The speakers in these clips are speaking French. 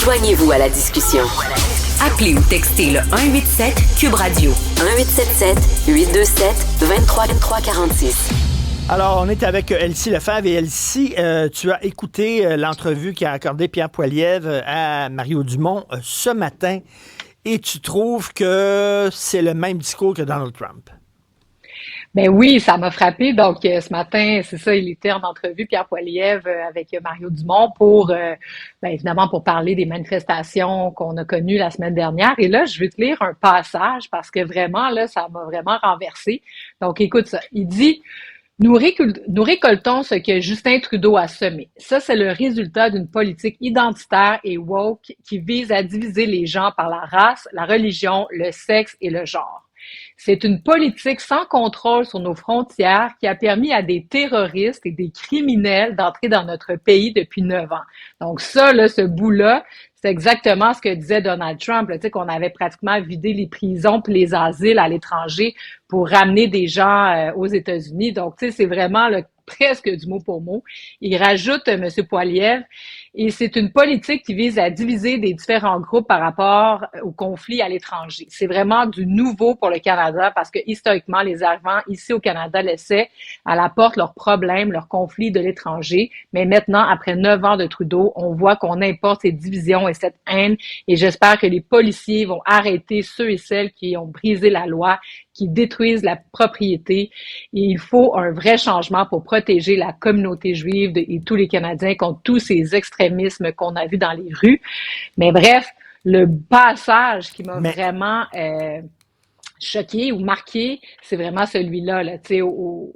Joignez-vous à la discussion. Appelez ou textez le 187 Cube Radio 1877 827 2346. Alors, on est avec Elsie Lefebvre. Et Elsie, tu as écouté l'entrevue qu'a accordée Pierre Poilievre à Mario Dumont ce matin et tu trouves que c'est le même discours que Donald Trump. Ben oui, ça m'a frappé. Donc, ce matin, c'est ça, il était en entrevue, Pierre Poilievre, avec Mario Dumont évidemment, pour parler des manifestations qu'on a connues la semaine dernière. Et là, je vais te lire un passage parce que vraiment, là, ça m'a vraiment renversé. Donc, écoute ça. Il dit: Nous récoltons ce que Justin Trudeau a semé. Ça, c'est le résultat d'une politique identitaire et woke qui vise à diviser les gens par la race, la religion, le sexe et le genre. C'est une politique sans contrôle sur nos frontières qui a permis à des terroristes et des criminels d'entrer dans notre pays depuis 9 ans. Donc ça, là, ce bout-là, c'est exactement ce que disait Donald Trump, là, tu sais, qu'on avait pratiquement vidé les prisons puis les asiles à l'étranger pour ramener des gens aux États-Unis. Donc, tu sais, c'est vraiment là, presque du mot pour mot. Il rajoute, M. Poilievre, et c'est une politique qui vise à diviser des différents groupes par rapport au conflit à l'étranger. C'est vraiment du nouveau pour le Canada parce que historiquement, les arrivants ici au Canada laissaient à la porte leurs problèmes, leurs conflits de l'étranger. Mais maintenant, après 9 ans de Trudeau, on voit qu'on importe ces divisions et cette haine. Et j'espère que les policiers vont arrêter ceux et celles qui ont brisé la loi, qui détruisent la propriété. Et il faut un vrai changement pour protéger la communauté juive et tous les Canadiens contre tous ces extrémismes qu'on a vus dans les rues. Mais bref, le passage qui m'a vraiment choqué ou marqué, c'est vraiment celui-là, là, tu sais,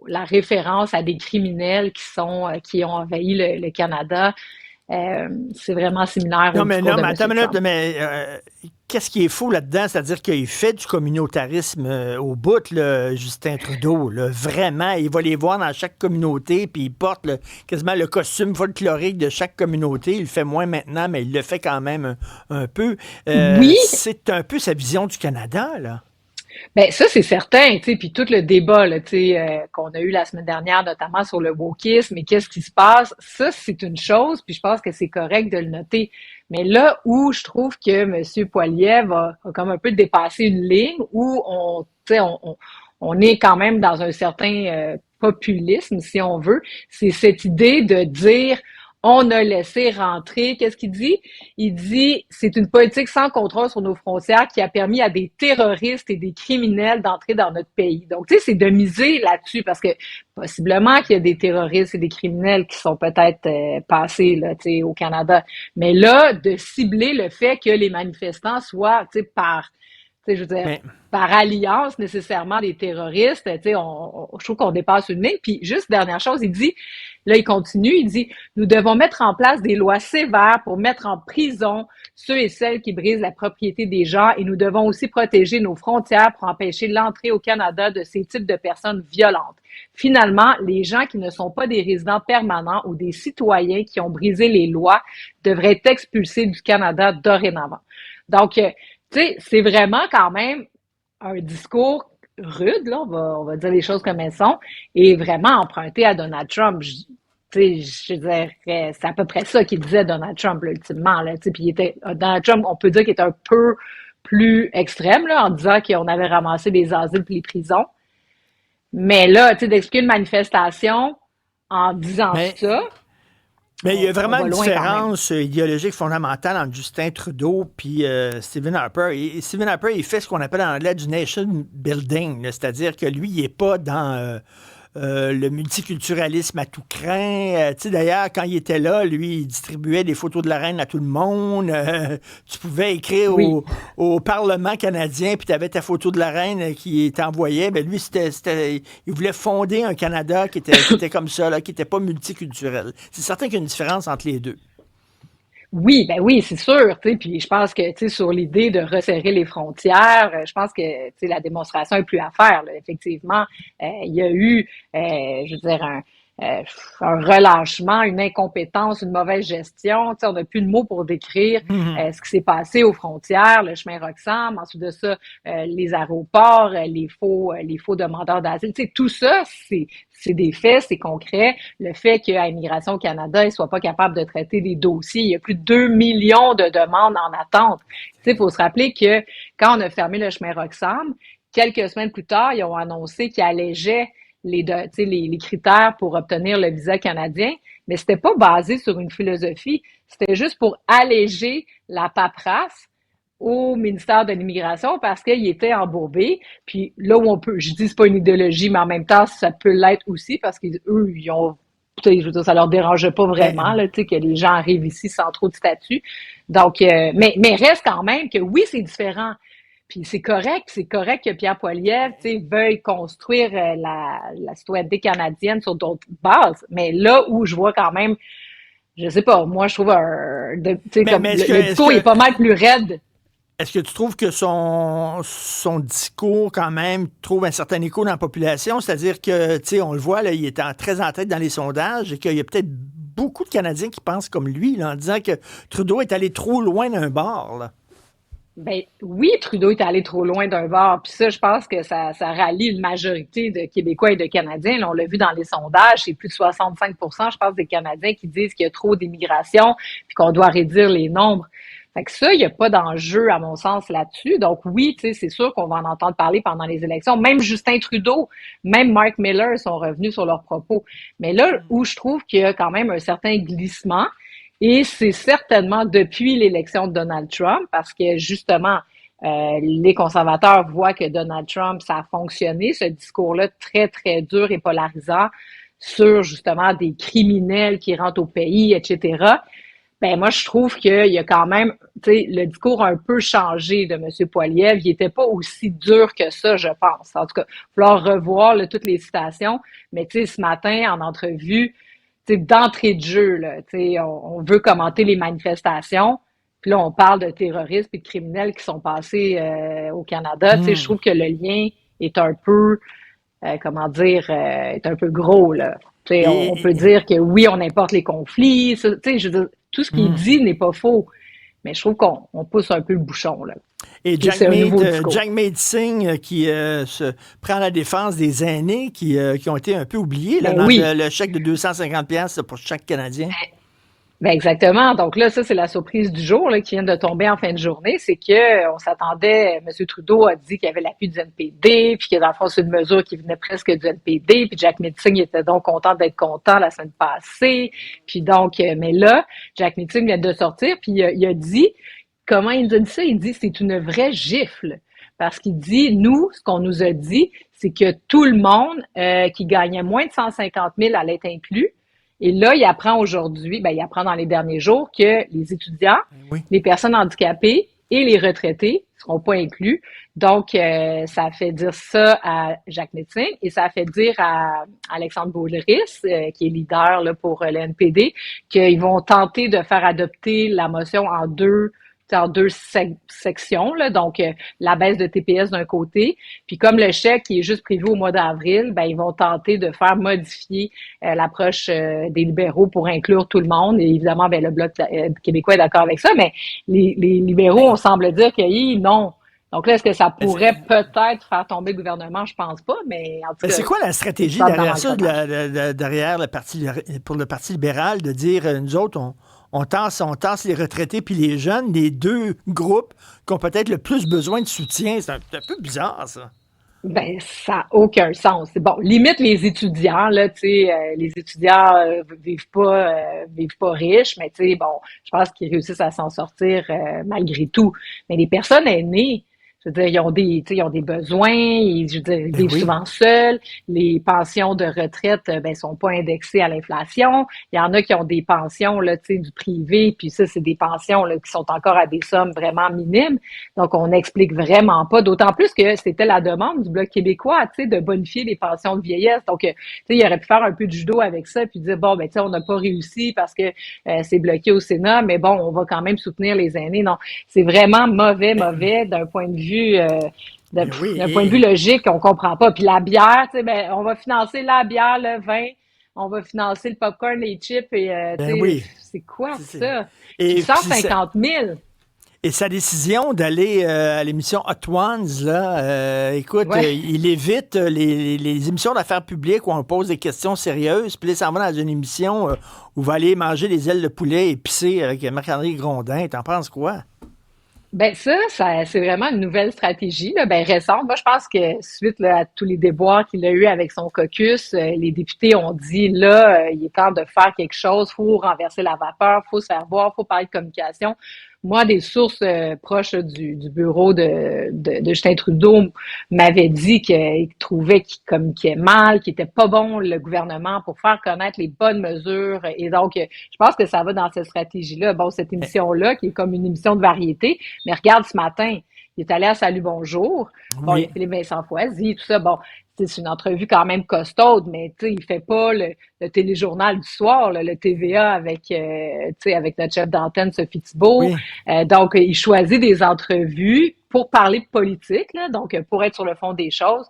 la référence à des criminels qui ont envahi le Canada. C'est vraiment similaire au discours de attends une M. minute, qu'est-ce qui est faux là-dedans? C'est-à-dire qu'il fait du communautarisme au bout, là, Justin Trudeau. Là, vraiment, il va les voir dans chaque communauté, puis il porte quasiment le costume folklorique de chaque communauté. Il le fait moins maintenant, mais il le fait quand même un peu. Oui. C'est un peu sa vision du Canada, là. Ben ça c'est certain, tu sais, puis tout le débat là, tu sais, qu'on a eu la semaine dernière, notamment sur le wokisme et qu'est-ce qui se passe, ça c'est une chose, puis je pense que c'est correct de le noter. Mais là où je trouve que M. Poilievre a comme un peu dépassé une ligne, où on est quand même dans un certain populisme, si on veut, c'est cette idée de dire on a laissé rentrer, qu'est-ce qu'il dit? Il dit, c'est une politique sans contrôle sur nos frontières qui a permis à des terroristes et des criminels d'entrer dans notre pays. Donc, tu sais, c'est de miser là-dessus parce que possiblement qu'il y a des terroristes et des criminels qui sont peut-être passés là, tu sais, au Canada. Mais là, de cibler le fait que les manifestants soient, tu sais, par alliance nécessairement des terroristes, tu sais, je trouve qu'on dépasse une ligne. Puis juste dernière chose, il dit, là il continue, il dit, nous devons mettre en place des lois sévères pour mettre en prison ceux et celles qui brisent la propriété des gens et nous devons aussi protéger nos frontières pour empêcher l'entrée au Canada de ces types de personnes violentes. Finalement, les gens qui ne sont pas des résidents permanents ou des citoyens qui ont brisé les lois devraient être expulsés du Canada dorénavant. Donc, tu sais, c'est vraiment quand même un discours rude, là, on va dire les choses comme elles sont, et vraiment emprunté à Donald Trump. Je dirais, c'est à peu près ça qu'il disait Donald Trump, là, ultimement. Là, puis Donald Trump, on peut dire qu'il est un peu plus extrême là, en disant qu'on avait ramassé les asiles puis les prisons. Mais là, tu sais, d'expliquer une manifestation en disant ça... Mais il y a vraiment une différence idéologique fondamentale entre Justin Trudeau et Stephen Harper. Et Stephen Harper, il fait ce qu'on appelle en anglais du nation building, c'est-à-dire que lui, il n'est pas dans le multiculturalisme à tout crin. Tu sais, d'ailleurs, quand il était là, lui, il distribuait des photos de la reine à tout le monde. Tu pouvais écrire au Parlement canadien, puis tu avais ta photo de la reine qui t'envoyait. Ben lui, il voulait fonder un Canada qui était comme ça, là, qui n'était pas multiculturel. C'est certain qu'il y a une différence entre les deux. Oui, ben oui, c'est sûr, tu sais, puis je pense que, tu sais, sur l'idée de resserrer les frontières, je pense que, tu sais, la démonstration est plus à faire, là, effectivement. Il y a eu, je veux dire, un relâchement, une incompétence, une mauvaise gestion. Tu sais, on n'a plus de mots pour décrire ce qui s'est passé aux frontières, le chemin Roxham, ensuite de ça, les aéroports, les faux demandeurs d'asile. Tu sais, tout ça, c'est des faits, c'est concret. Le fait qu'à Immigration Canada, ils ne soient pas capables de traiter des dossiers. Il y a plus de 2 millions de demandes en attente. Tu sais, il faut se rappeler que quand on a fermé le chemin Roxham, quelques semaines plus tard, ils ont annoncé qu'ils allégeaient les critères pour obtenir le visa canadien, mais c'était pas basé sur une philosophie. C'était juste pour alléger la paperasse au ministère de l'Immigration parce qu'il était embourbé. Puis là où on peut, je dis c'est pas une idéologie, mais en même temps, ça peut l'être aussi parce qu'eux, ils ont, je veux dire, ça leur dérange pas vraiment là, que les gens arrivent ici sans trop de statut. Donc, mais reste quand même que oui, c'est différent. Puis c'est correct que Pierre Poilievre, veuille construire la citoyenneté canadienne sur d'autres bases. Mais là où je vois quand même, je sais pas, moi je trouve le discours est pas mal plus raide. Est-ce que tu trouves que son discours, quand même, trouve un certain écho dans la population? C'est-à-dire que, tu sais, on le voit, là, il est très en tête dans les sondages et qu'il y a peut-être beaucoup de Canadiens qui pensent comme lui, là, en disant que Trudeau est allé trop loin d'un bord, là. Ben oui, Trudeau est allé trop loin d'un bord. Puis ça, je pense que ça rallie une majorité de Québécois et de Canadiens. Là, on l'a vu dans les sondages, c'est plus de 65%, je pense, des Canadiens qui disent qu'il y a trop d'immigration puis qu'on doit réduire les nombres. Fait que ça, il n'y a pas d'enjeu, à mon sens, là-dessus. Donc oui, tu sais, c'est sûr qu'on va en entendre parler pendant les élections. Même Justin Trudeau, même Mark Miller sont revenus sur leurs propos. Mais là où je trouve qu'il y a quand même un certain glissement, et c'est certainement depuis l'élection de Donald Trump, parce que justement, les conservateurs voient que Donald Trump, ça a fonctionné, ce discours-là très, très dur et polarisant sur justement des criminels qui rentrent au pays, etc. Ben moi, je trouve qu'il y a quand même, tu sais, le discours a un peu changé de M. Poilievre. Il était pas aussi dur que ça, je pense. En tout cas, il va falloir revoir là, toutes les citations. Mais tu sais, ce matin, en entrevue, d'entrée de jeu, là, on veut commenter les manifestations, puis là, on parle de terroristes et de criminels qui sont passés au Canada. Je trouve que le lien est un peu, est un peu gros, là. On peut dire que oui, on importe les conflits, je veux dire, tout ce qu'il dit n'est pas faux, mais je trouve qu'on pousse un peu le bouchon, là. Et Jagmeet Singh qui se prend la défense des aînés qui ont été un peu oubliés là, dans le chèque de 250$ pour chaque Canadien. Ben exactement. Donc là, ça, c'est la surprise du jour là, qui vient de tomber en fin de journée. C'est que on s'attendait, M. Trudeau a dit qu'il y avait l'appui du NPD, puis que dans le fond, c'est une mesure qui venait presque du NPD, puis Jagmeet Singh était donc content d'être content la semaine passée. Puis donc, mais là, Jagmeet Singh vient de sortir, puis il a dit, comment il a dit ça? Il dit c'est une vraie gifle. Parce qu'il dit, nous, ce qu'on nous a dit, c'est que tout le monde qui gagnait moins de 150 000 allait être inclus. Et là, il apprend aujourd'hui, il apprend dans les derniers jours que les étudiants, les personnes handicapées et les retraités seront pas inclus. Donc, ça a fait dire ça à Jagmeet Singh et ça a fait dire à Alexandre Boulris, qui est leader là, pour le NPD, qu'ils vont tenter de faire adopter la motion en deux sections, là, donc la baisse de TPS d'un côté, puis comme le chèque qui est juste prévu au mois d'avril, ils vont tenter de faire modifier l'approche des libéraux pour inclure tout le monde, et évidemment, le Bloc québécois est d'accord avec ça, mais les libéraux, on semble dire que non. Donc là, est-ce que ça pourrait peut-être faire tomber le gouvernement? Je pense pas, mais en tout cas... C'est quoi la stratégie derrière ça, derrière pour le Parti libéral, de dire, nous autres, on tasse les retraités puis les jeunes, les deux groupes qui ont peut-être le plus besoin de soutien. C'est un peu bizarre, ça. Ça n'a aucun sens. Bon, limite les étudiants, là, les étudiants vivent pas riches, mais je pense qu'ils réussissent à s'en sortir malgré tout. Mais les personnes aînées, je veux dire, ils ont des besoins, ils vivent souvent seuls. Les pensions de retraite, sont pas indexées à l'inflation. Il y en a qui ont des pensions, là, du privé, puis ça, c'est des pensions, là, qui sont encore à des sommes vraiment minimes. Donc, on n'explique vraiment pas, d'autant plus que c'était la demande du Bloc québécois, de bonifier les pensions de vieillesse. Donc, il aurait pu faire un peu de judo avec ça, puis dire, on n'a pas réussi parce que c'est bloqué au Sénat, mais bon, on va quand même soutenir les aînés. Non, c'est vraiment mauvais d'un point de vue d'un point de vue logique, on comprend pas. Puis la bière, on va financer la bière, le vin, on va financer le popcorn, les chips et oui. c'est quoi C'est- ça? Et 150 000. Et sa décision d'aller à l'émission Hot Ones, là, écoute, Ouais. il évite les émissions d'affaires publiques où on pose des questions sérieuses, puis là, il s'en va dans une émission où il va aller manger des ailes de poulet épicées avec Marc-André Grondin. T'en penses quoi? Ben ça, c'est vraiment une nouvelle stratégie, là, ben récente. Moi, je pense que suite là, à tous les déboires qu'il a eu avec son caucus, les députés ont dit là, il est temps de faire quelque chose, faut renverser la vapeur, faut se faire voir, faut parler de communication. Moi, des sources proches du bureau de Justin Trudeau m'avaient dit qu'ils trouvaient qu'il communiquait mal, qu'il était pas bon le gouvernement pour faire connaître les bonnes mesures. Et donc, je pense que ça va dans cette stratégie-là. Bon, cette émission-là, qui est comme une émission de variété, mais regarde ce matin, il est allé à Salut Bonjour. Bon, il y a Philippe Vincent Foisy, tout ça. Bon, c'est une entrevue quand même costaude, mais tu sais, il fait pas le téléjournal du soir, là, le TVA avec, tu sais, avec notre chef d'antenne Sophie Thibault. Oui. Donc, il choisit des entrevues pour parler de politique, là, donc pour être sur le fond des choses,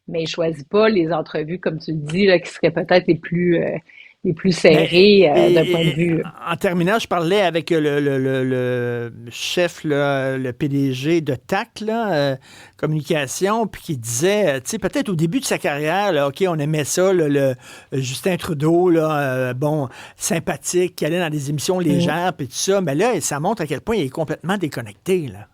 mais il choisit pas les entrevues, comme tu le dis, là, qui seraient peut-être les plus serrées d'un point de vue. En terminant, je parlais avec le chef, là, le PDG de TAC, là, Communication, puis qui disait, tu sais, peut-être au début de sa carrière, là, OK, on aimait ça, le Justin Trudeau, là, bon, sympathique, qui allait dans des émissions légères, puis tout ça, mais là, ça montre à quel point il est complètement déconnecté, là.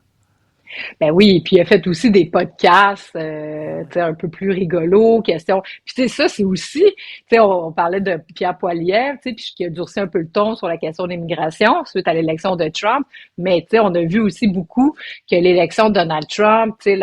Ben oui, puis il a fait aussi des podcasts, tu sais, un peu plus rigolos, question. Puis tu sais, ça, c'est aussi, tu sais, on parlait de Pierre Poilievre, tu sais, puis qui a durci un peu le ton sur la question de l'immigration suite à l'élection de Trump. Mais tu sais, on a vu aussi beaucoup que l'élection de Donald Trump, tu sais,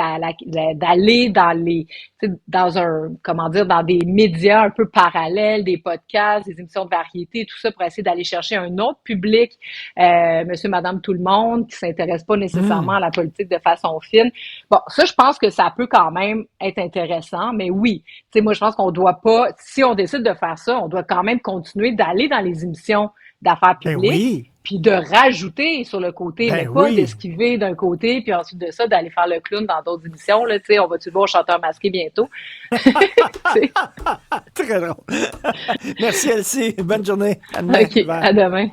d'aller dans les, tu sais, dans un, comment dire, dans des médias un peu parallèles, des podcasts, des émissions de variété, tout ça pour essayer d'aller chercher un autre public, monsieur, madame, tout le monde, qui s'intéresse pas nécessairement à la politique de façon fine. Bon, ça, je pense que ça peut quand même être intéressant, mais oui, tu sais, moi, je pense qu'on doit pas, si on décide de faire ça, on doit quand même continuer d'aller dans les émissions d'affaires publiques, Oui. puis de rajouter sur le côté, mais pas d'esquiver d'un côté, puis ensuite de ça, d'aller faire le clown dans d'autres émissions, là, tu sais, on va-tu le voir au chanteur masqué bientôt? Très drôle. Merci, Elsie. Bonne journée. À demain. OK, à demain.